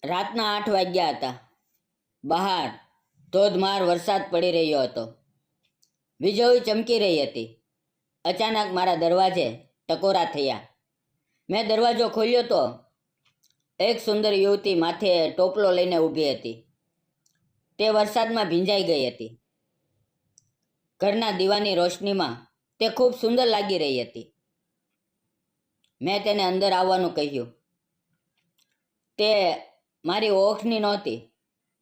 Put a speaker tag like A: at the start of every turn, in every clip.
A: રાતના 8 વાગ્યા હતા. બહાર ધોધમાર વરસાદ પડી રહ્યો હતો. વીજળી ચમકી રહી હતી. અચાનક મારા દરવાજે ટકોરા થયા. મેં દરવાજો ખોલ્યો તો એક સુંદર યુવતી માથે ટોપલો લઈને ઊભી હતી. તે વરસાદમાં ભીંજાઈ ગઈ હતી. ઘરના દીવાની રોશનીમાં તે ખૂબ સુંદર લાગી રહી હતી. મેં તેને અંદર આવવાનું કહ્યું. તે મારી ઓળખની નહોતી.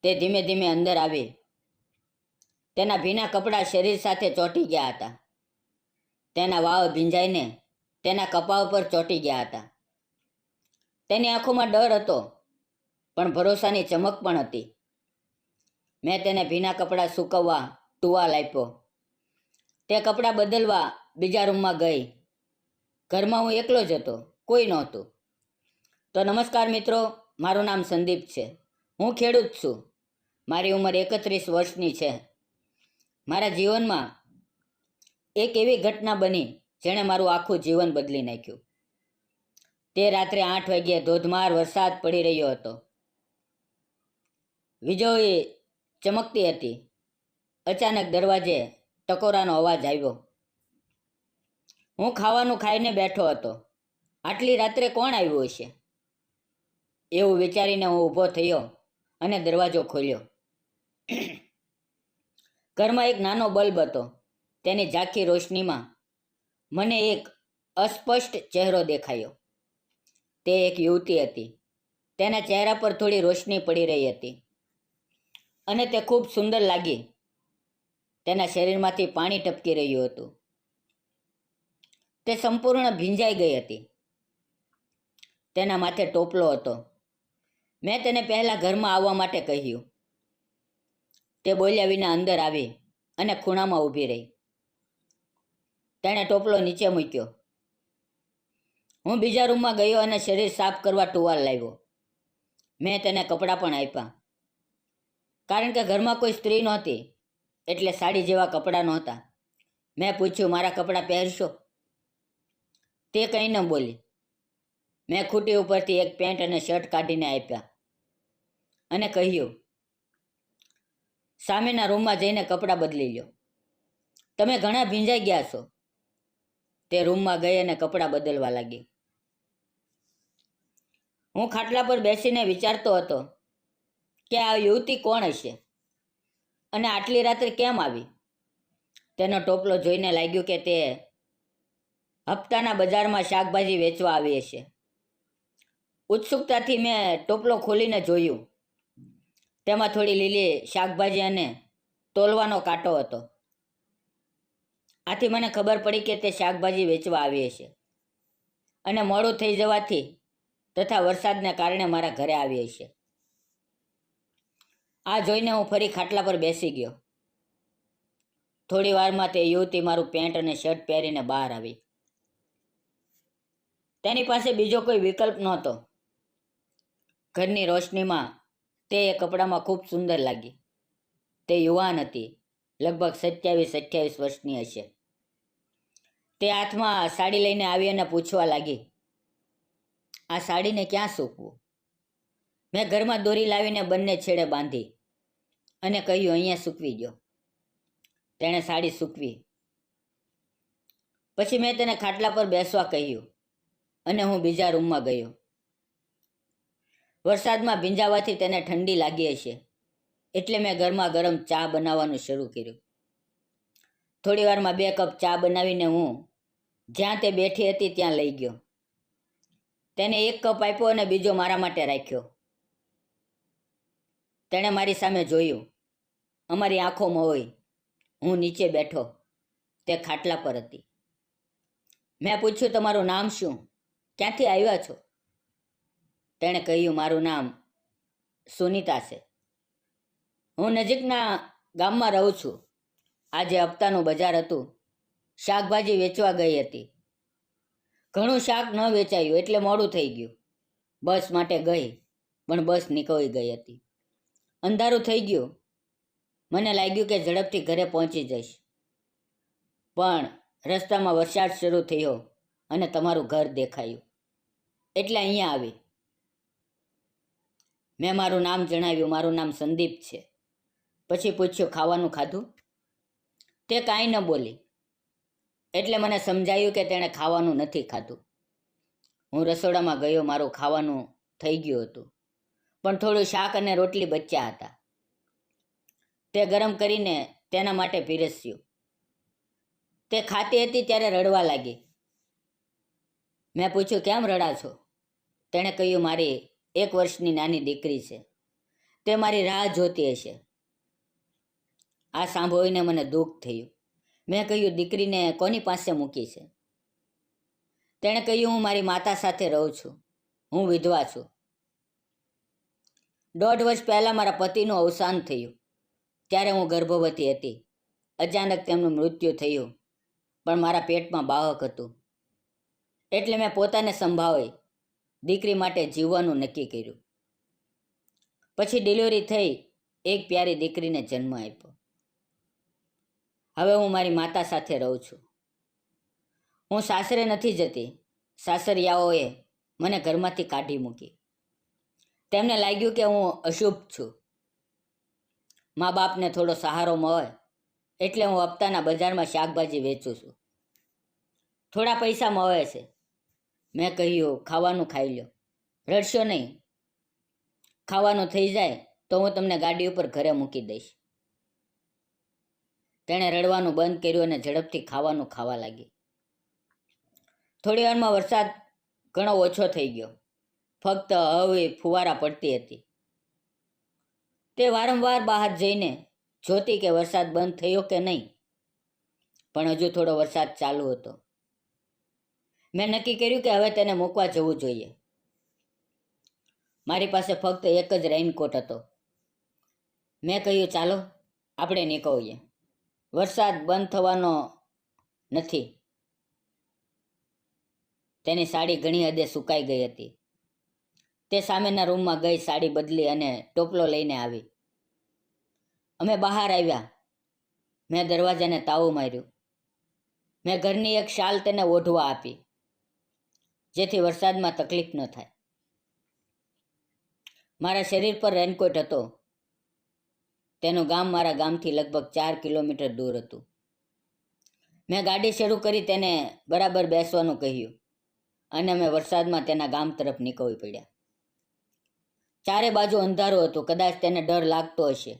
A: તે ધીમે ધીમે અંદર આવી. તેના ભીના કપડાં શરીર સાથે ચોંટી ગયા હતા. તેના વાળ ભીંજાઈને તેના કપાળ પર ચોંટી ગયા હતા. તેની આંખોમાં ડર હતો, પણ ભરોસાની ચમક પણ હતી. મેં તેને ભીના કપડાં સૂકવવા ટુવાલ આપ્યો. તે કપડાં બદલવા બીજા રૂમમાં ગઈ. ઘરમાં હું એકલો જ હતો, કોઈ નહોતું. તો નમસ્કાર મિત્રો, મારું નામ સંદીપ છે. હું ખેડૂત છું. મારી ઉંમર 31 વર્ષની છે. મારા જીવનમાં એક એવી ઘટના બની જેણે મારું આખું જીવન બદલી નાખ્યું. તે રાત્રે 8 વાગ્યે ધોધમાર વરસાદ પડી રહ્યો હતો. વીજળી ચમકતી હતી. અચાનક દરવાજે ટકોરાનો અવાજ આવ્યો. હું ખાવાનું ખાઈને બેઠો હતો. આટલી રાત્રે કોણ આવ્યું હશે એવું વિચારીને હું ઊભો થયો અને દરવાજો ખોલ્યો. ઘરમાં એક નાનો બલ્બ હતો. તેની ઝાંખી રોશનીમાં મને એક અસ્પષ્ટ ચહેરો દેખાયો. તે એક યુવતી હતી. તેના ચહેરા પર થોડી રોશની પડી રહી હતી અને તે ખૂબ સુંદર લાગી. તેના શરીરમાંથી પાણી ટપકી રહ્યું હતું. તે સંપૂર્ણ ભીંજાઈ ગઈ હતી. તેના માથે ટોપલો હતો. મેં તેને પહેલાં ઘરમાં આવવા માટે કહ્યું. તે બોલ્યા વિના અંદર આવી અને ખૂણામાં ઊભી રહી. તેણે ટોપલો નીચે મૂક્યો. હું બીજા રૂમમાં ગયો અને શરીર સાફ કરવા ટુવાલ લાવ્યો. મેં તેને કપડાં પણ આપ્યા. કારણ કે ઘરમાં કોઈ સ્ત્રી નહોતી, એટલે સાડી જેવા કપડાં નહોતા. મેં પૂછ્યું, મારા કપડાં પહેરશો? તે કંઈ ન બોલી. મેં ખૂટી ઉપરથી એક પેન્ટ અને શર્ટ કાઢીને આપ્યા અને કહ્યું, સામેના રૂમમાં જઈને કપડાં બદલી લો. તમે ઘણા ભીંજાઈ ગયા છો. તે રૂમમાં ગઈ અને કપડાં બદલવા લાગી. હું ખાટલા પર બેસીને વિચારતો હતો કે આ યુવતી કોણ હશે અને આટલી રાત્રે કેમ આવી. તેનો ટોપલો જોઈને લાગ્યું કે તે હપ્તાના બજારમાં શાકભાજી વેચવા આવી હશે. ઉત્સુકતાથી મેં ટોપલો ખોલીને જોયું. તેમાં થોડી લીલી શાકભાજી અને તોલવાનો કાંટો હતો. આથી મને ખબર પડી કે તે શાકભાજી વેચવા આવી હશે અને મોડું થઈ જવાથી તથા વરસાદને કારણે મારા ઘરે આવી હશે. આ જોઈને હું ફરી ખાટલા પર બેસી ગયો. થોડી વારમાં તે યુવતી મારું પેન્ટ અને શર્ટ પહેરીને બહાર આવી. તેની પાસે બીજો કોઈ વિકલ્પ નહોતો. ઘરની રોશનીમાં તે એ કપડામાં ખૂબ સુંદર લાગી. તે યુવાન હતી. લગભગ 27-28 વર્ષની હશે. તે હાથમાં સાડી લઈને આવી અને પૂછવા લાગી, આ સાડીને ક્યાં સૂકવું? મેં ઘરમાં દોરી લાવીને બંને છેડે બાંધી અને કહ્યું, અહીંયા સૂકવી દો. તેણે સાડી સૂકવી. પછી મેં તેને ખાટલા પર બેસવા કહ્યું અને હું બીજા રૂમમાં ગયો. વરસાદમાં ભીંજાવાથી તેને ઠંડી લાગી હશે, એટલે મેં ગરમા ગરમ ચા બનાવવાનું શરૂ કર્યું. થોડી વારમાં 2 કપ ચા બનાવીને હું જ્યાં તે બેઠી હતી ત્યાં લઈ ગયો. તેને 1 કપ આપ્યો અને બીજો મારા માટે રાખ્યો. તેણે મારી સામે જોયું. અમારી આંખો મોઈ. હું નીચે બેઠો. તે ખાટલા પર હતી. મેં પૂછ્યું, તમારું નામ શું? ક્યાંથી આવ્યા છો? તેણે કહ્યું, મારું નામ સુનીતા છે. હું નજીકના ગામમાં રહું છું. આજે હપ્તાનું બજાર હતું. શાકભાજી વેચવા ગઈ હતી. ઘણું શાક ન વેચાયું એટલે મોડું થઈ ગયું. બસ માટે ગઈ, પણ બસ નીકળી ગઈ હતી. અંધારું થઈ ગયું. મને લાગ્યું કે ઝડપથી ઘરે પહોંચી જઈશ, પણ રસ્તામાં વરસાદ શરૂ થયો અને તમારું ઘર દેખાયું, એટલે અહીંયા આવી. મેં મારું નામ જણાવ્યું. મારું નામ સંદીપ છે. પછી પૂછ્યું, ખાવાનું ખાધું? તે કાંઈ ન બોલી. એટલે મને સમજાયું કે તેણે ખાવાનું નથી ખાધું. હું રસોડામાં ગયો. મારું ખાવાનું થઈ ગયું હતું, પણ થોડું શાક અને રોટલી બચ્યા હતા. તે ગરમ કરીને તેના માટે પીરસ્યું. તે ખાતી હતી ત્યારે રડવા લાગી. મેં પૂછ્યું, કેમ રડા છો? તેણે કહ્યું, મારી 1 વર્ષની નાની દીકરી છે. તે મારી રાહ જોતી હશે. આ સાંભળીને મને દુઃખ થયું. મેં કહ્યું, દીકરીને કોની પાસે મૂકી છે? તેણે કહ્યું, હું મારી માતા સાથે રહું છું. હું વિધવા છું. 1.5 વર્ષ પહેલાં મારા પતિનું અવસાન થયું. ત્યારે હું ગર્ભવતી હતી. અચાનક તેમનું મૃત્યુ થયું, પણ મારા પેટમાં બાળક હતું. એટલે મેં પોતાને સંભાળી દીકરી માટે જીવવાનું નક્કી કર્યું. પછી ડિલિવરી થઈ. એક પ્યારી દીકરીને જન્મ આપ્યો. હવે હું મારી માતા સાથે રહું છું. હું સાસરે નથી જતી. સાસરિયાઓએ મને ઘરમાંથી કાઢી મૂકી. તેમને લાગ્યું કે હું અશુભ છું. મા બાપને થોડો સહારો મળે એટલે હું હપ્તાના બજારમાં શાકભાજી વેચું છું. થોડા પૈસા મળે છે. મેં કહ્યું, ખાવાનું ખાઈ લો, રડશો નહીં. ખાવાનું થઈ જાય તો હું તમને ગાડી ઉપર ઘરે મૂકી દઈશ. તેણે રડવાનું બંધ કર્યું અને ઝડપથી ખાવાનું ખાવા લાગી. થોડી વારમાં વરસાદ ઘણો ઓછો થઈ ગયો. ફક્ત હવે ફુવારા પડતી હતી. તે વારંવાર બહાર જઈને જોતી કે વરસાદ બંધ થયો કે નહીં, પણ હજુ થોડો વરસાદ ચાલુ હતો. મેં નક્કી કર્યું કે હવે તેને મૂકવા જવું જોઈએ. મારી પાસે ફક્ત એક જ રેઇનકોટ હતો. મેં કહ્યું, ચાલો આપણે નીકળીએ. વરસાદ બંધ થવાનો નથી. તેની સાડી ઘણી હદે સુકાઈ ગઈ હતી. તે સામેના રૂમમાં ગઈ, સાડી બદલી અને ટોપલો લઈને આવી. અમે બહાર આવ્યા. મેં દરવાજાને તાળું માર્યું. મેં ઘરની એક શાલ તેને ઓઢવા આપી, જેથી વરસાદમાં તકલીફ ન થાય. મારા શરીર પર રેનકોટ હતો. તેનું ગામ મારા ગામથી લગભગ 4 કિલોમીટર દૂર હતું. મેં ગાડી શરૂ કરી, તેને બરાબર બેસવાનું કહ્યું અને અમે વરસાદમાં તેના ગામ તરફ નીકળી પડ્યા. ચારે બાજુ અંધારું હતું. કદાચ તેને ડર લાગતો હશે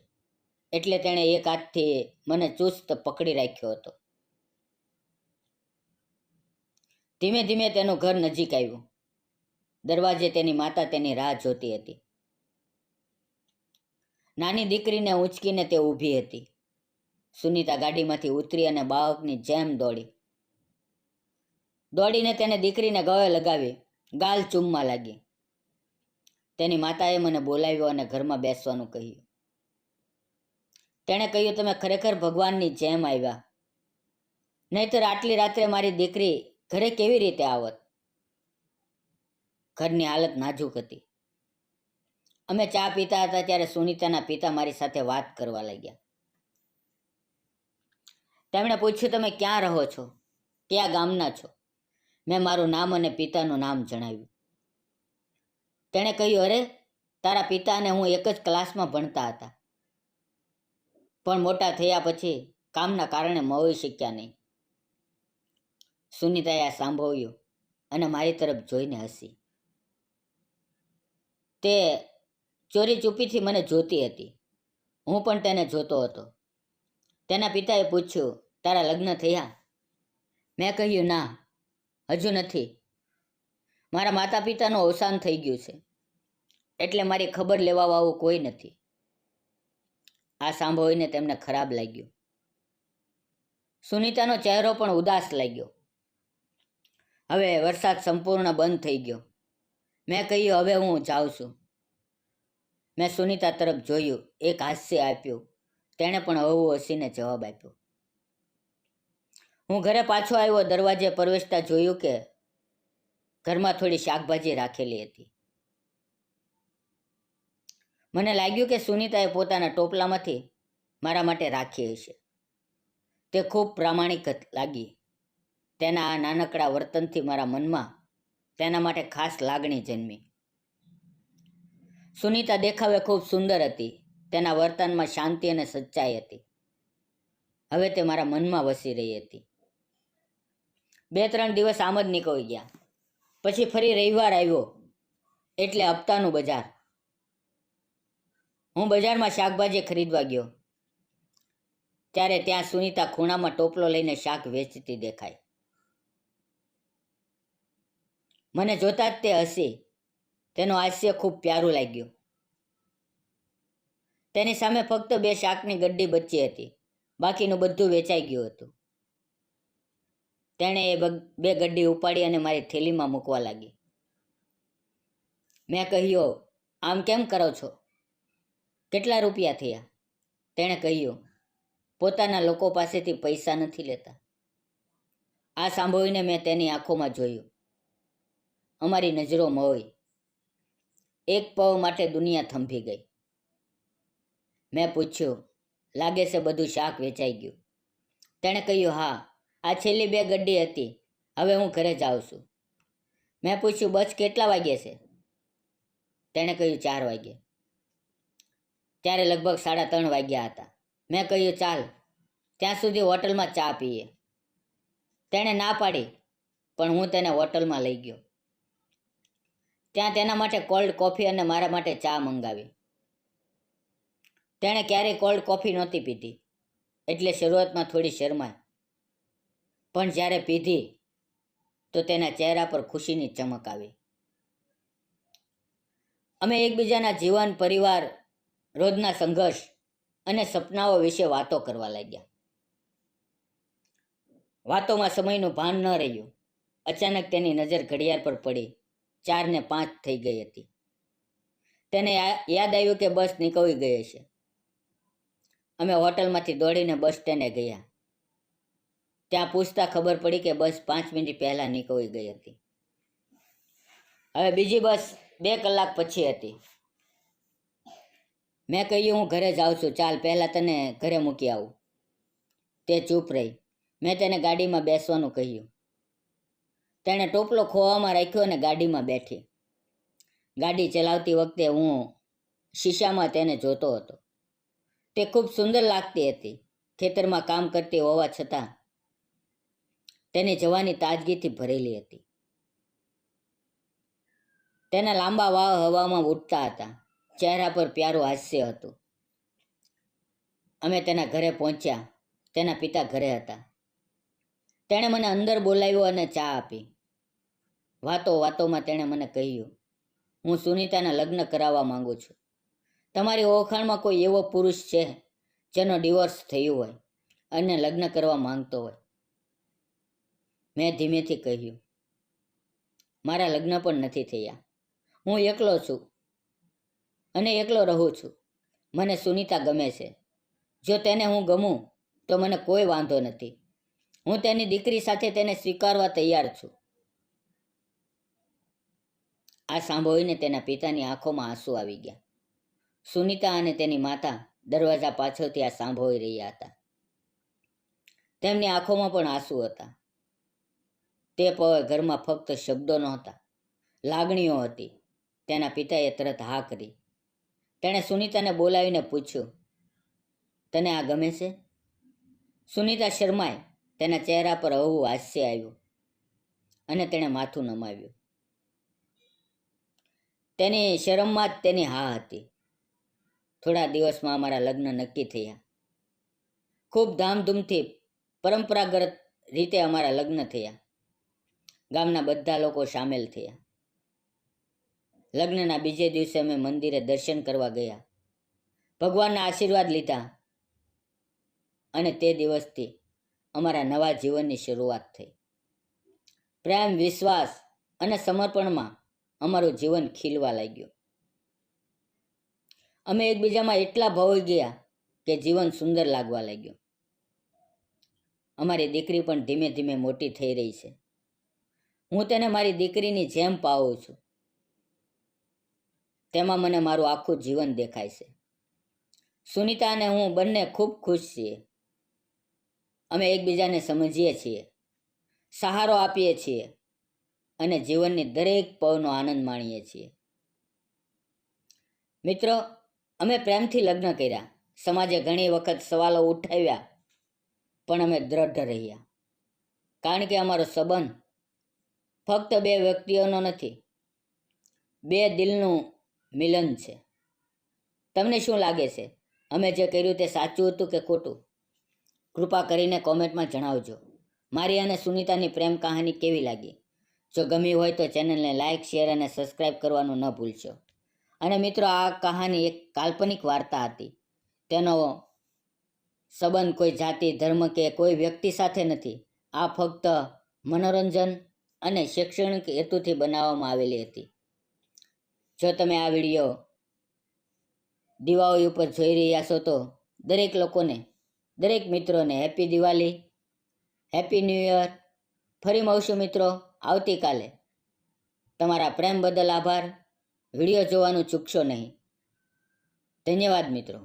A: એટલે તેણે એક હાથથી મને ચુસ્ત પકડી રાખ્યો હતો. ધીમે ધીમે તેનું ઘર નજીક આવ્યું. દરવાજે તેની માતા તેની રાહ જોતી હતી. નાની દીકરીને ઊંચકીને તે ઊભી હતી. સુનીતા ગાડીમાંથી ઉતરી અને બાળકની જેમ દોડીને તેને દીકરીને ગળે લગાવી, ગાલ ચૂમવા લાગી. તેની માતાએ મને બોલાવ્યો અને ઘરમાં બેસવાનું કહ્યું. તેણે કહ્યું, તમે ખરેખર ભગવાનની જેમ આવ્યા. નહીંતર આટલી રાત્રે મારી દીકરી ઘરે કેવી રીતે આવત? ઘરની હાલત નાજુક હતી. અમે ચા પીતા હતા ત્યારે સુનીતાના પિતા મારી સાથે વાત કરવા લાગ્યા. તેમણે પૂછ્યું, તમે ક્યાં રહો છો? કયા ગામના છો? મેં મારું નામ અને પિતાનું નામ જણાવ્યું. તેણે કહ્યું, અરે, તારા પિતા અને હું એક જ ક્લાસમાં ભણતા હતા, પણ મોટા થયા પછી કામના કારણે મળી શક્યા નહીં. સુનીતાએ આ સાંભળ્યું અને મારી તરફ જોઈને હસી. તે ચોરી ચૂપીથી મને જોતી હતી. હું પણ તેને જોતો હતો. તેના પિતાએ પૂછ્યું, તારા લગ્ન થયા? મેં કહ્યું, ના, હજુ નથી. મારા માતા પિતાનું અવસાન થઈ ગયું છે, એટલે મારી ખબર લેવાવાળું કોઈ નથી. આ સાંભળીને તેમને ખરાબ લાગ્યું. સુનીતાનો ચહેરો પણ ઉદાસ લાગ્યો. હવે વરસાદ સંપૂર્ણ બંધ થઈ ગયો. મેં કહ્યું, હવે હું જાઉં છું. મેં સુનીતા તરફ જોયું. એક હાસ્ય આપ્યું. તેણે પણ હળવું હસીને જવાબ આપ્યો. હું ઘરે પાછો આવ્યો. દરવાજે પ્રવેશતા જોયું કે ઘરમાં થોડી શાકભાજી રાખેલી હતી. મને લાગ્યું કે સુનીતાએ પોતાના ટોપલામાંથી મારા માટે રાખી હશે. તે ખૂબ પ્રામાણિક લાગી. તેના આ નાનકડા વર્તનથી મારા મનમાં તેના માટે ખાસ લાગણી જન્મી. સુનીતા દેખાવે ખૂબ સુંદર હતી. તેના વર્તનમાં શાંતિ અને સચ્ચાઈ હતી. હવે તે મારા મનમાં વસી રહી હતી. 2-3 દિવસ આમ જ નીકળી ગયા. પછી ફરી રવિવાર આવ્યો એટલે હપ્તાનું બજાર. હું બજારમાં શાકભાજી ખરીદવા ગયો ત્યારે ત્યાં સુનીતા ખૂણામાં ટોપલો લઈને શાક વેચતી દેખાય. મને જોતા જ તે હસી. તેનું હાસ્ય ખૂબ પ્યારું લાગ્યું. તેની સામે ફક્ત 2 શાકની ગડ્ડી બચી હતી. બાકીનું બધું વેચાઈ ગયું હતું. તેણે એ 2 ગડ્ડી ઉપાડી અને મારી થેલીમાં મૂકવા લાગી. મેં કહ્યું, આમ કેમ કરો છો? કેટલા રૂપિયા થયા? તેણે કહ્યું, પોતાના લોકો પાસેથી પૈસા નથી લેતા. આ સાંભળીને મેં તેની આંખોમાં જોયું. અમારી નજરો મોઈ. એક પળ માટે દુનિયા થંભી ગઈ. મેં પૂછ્યું, લાગે છે બધું શાક વેચાઈ ગયું? તેણે કહ્યું, હા, આ છેલ્લી 2 ગડ્ડી હતી. હવે હું ઘરે જાઉં છું. મેં પૂછ્યું, બસ કેટલા વાગે છે? તેણે કહ્યું, 4 વાગે. ત્યારે લગભગ 3:30 વાગ્યા હતા. મેં કહ્યું, ચાલ ત્યાં સુધી હોટલમાં ચા પીએ. તેણે ના પાડી, પણ હું તેને હોટલમાં લઈ ગયો. ત્યાં તેના માટે કોલ્ડ કોફી અને મારા માટે ચા મંગાવી. તેણે ક્યારેય કોલ્ડ કોફી નહોતી પીધી, એટલે શરૂઆતમાં થોડી શરમાઈ. પણ જ્યારે પીધી તો તેના ચહેરા પર ખુશીની ચમક આવી. અમે એકબીજાના જીવન, પરિવાર, રોજના સંઘર્ષ અને સપનાઓ વિશે વાતો કરવા લાગ્યા. વાતોમાં સમયનું ભાન ન રહ્યું. અચાનક તેની નજર ઘડિયાળ પર પડી. 4:05 થઈ ગઈ હતી. તેને યાદ આવ્યું કે બસ નીકળી ગઈ હશે. અમે હોટલમાંથી દોડીને બસ સ્ટેન્ડે ગયા. ત્યાં પૂછતા ખબર પડી કે બસ 5 મિનિટ પહેલાં નીકળી ગઈ હતી. હવે બીજી બસ 2 કલાક પછી હતી. મેં કહ્યું, હું ઘરે જાઉં છું, ચાલ પહેલાં તને ઘરે મૂકી આવું. તે ચૂપ રહી. મેં તેને ગાડીમાં બેસવાનું કહ્યું. તેણે ટોપલો ખોવામાં રાખ્યો અને ગાડીમાં બેઠી. ગાડી ચલાવતી વખતે હું શીશામાં તેને જોતો હતો. તે ખૂબ સુંદર લાગતી હતી. ખેતરમાં કામ કરતી હોવા છતાં તેની જવાની તાજગીથી ભરેલી હતી. તેના લાંબા વાળ હવામાં ઉડતા હતા. ચહેરા પર પ્યારું હાસ્ય હતું. અમે તેના ઘરે પહોંચ્યા. તેના પિતા ઘરે હતા. તેણે મને અંદર બોલાવ્યો અને ચા આપી. વાતોમાં તેણે મને કહ્યું, હું સુનીતાના લગ્ન કરાવવા માંગુ છું. તમારી ઓળખાણમાં કોઈ એવો પુરુષ છે જેનો ડિવોર્સ થયું હોય અને લગ્ન કરવા માંગતો હોય? મેં ધીમેથી કહ્યું, મારા લગ્ન પણ નથી થયા. હું એકલો છું અને એકલો રહું છું. મને સુનીતા ગમે છે. જો તેને હું ગમું તો મને કોઈ વાંધો નથી. હું તેની દીકરી સાથે તેને સ્વીકારવા તૈયાર છું. આ સાંભળીને તેના પિતાની આંખોમાં આંસુ આવી ગયા. સુનીતા અને તેની માતા દરવાજા પાછળથી આ સાંભળી રહ્યા હતા. તેમની આંખોમાં પણ આંસુ હતા. તે પળે ઘરમાં ફક્ત શબ્દો નહોતા, લાગણીઓ હતી. તેના પિતાએ તરત હા કરી. તેણે સુનીતાને બોલાવીને પૂછ્યું, તને આ ગમે છે? સુનીતા શરમાઈ. તેના ચહેરા પર હળવું હાસ્ય આવ્યું અને તેણે માથું નમાવ્યું. તેની શરમમાં જ તેની હા હતી. થોડા દિવસમાં અમારા લગ્ન નક્કી થયા. ખૂબ ધામધૂમથી પરંપરાગત રીતે અમારા લગ્ન થયા. ગામના બધા લોકો સામેલ થયા. લગ્નના બીજે દિવસે અમે મંદિરે દર્શન કરવા ગયા. ભગવાનના આશીર્વાદ લીધા અને તે દિવસથી અમારા નવા જીવનની શરૂઆત થઈ. પ્રેમ, વિશ્વાસ અને સમર્પણમાં અમારું જીવન ખીલવા લાગ્યું. અમે એકબીજામાં એટલા ભળી ગયા કે જીવન સુંદર લાગવા લાગ્યું. અમારી દીકરી પણ ધીમે ધીમે મોટી થઈ રહી છે. હું તેને મારી દીકરીની જેમ પાળું છું. તેમાં મને મારું આખું જીવન દેખાય છે. સુનીતા અને હું બંને ખૂબ ખુશ છીએ. અમે એકબીજાને સમજીએ છીએ, સહારો આપીએ છીએ અને જીવનની દરેક પળનો આનંદ માણીએ છીએ. મિત્રો, અમે પ્રેમથી લગ્ન કર્યા. સમાજે ઘણી વખત સવાલો ઉઠાવ્યા, પણ અમે દ્રઢ રહ્યા. કારણ કે અમારો સંબંધ ફક્ત બે વ્યક્તિઓનો નથી, બે દિલનું મિલન છે. તમને શું લાગે છે? અમે જે કર્યું તે સાચું હતું કે ખોટું? કૃપા કરીને કોમેન્ટમાં જણાવજો. મારી અને સુનીતાની પ્રેમ કહાની કેવી લાગી? જો ગમી હોય તો ચેનલને લાઇક, શેર અને સબસ્ક્રાઈબ કરવાનું ન ભૂલશો. અને મિત્રો, આ કહાની એક કાલ્પનિક વાર્તા હતી. તેનો સંબંધ કોઈ જાતિ, ધર્મ કે કોઈ વ્યક્તિ સાથે નથી. આ ફક્ત મનોરંજન અને શૈક્ષણિક હેતુથી બનાવવામાં આવેલી હતી. જો તમે આ વિડીયો દિવાળી ઉપર જોઈ રહ્યા છો તો દરેક લોકોને, દરેક મિત્રોને happy Diwali, happy new year. ફરી મળશું મિત્રો આવતીકાલે. તમારા પ્રેમ બદલ આભાર. વિડીયો જોવાનું ચૂકશો નહીં. ધન્યવાદ મિત્રો.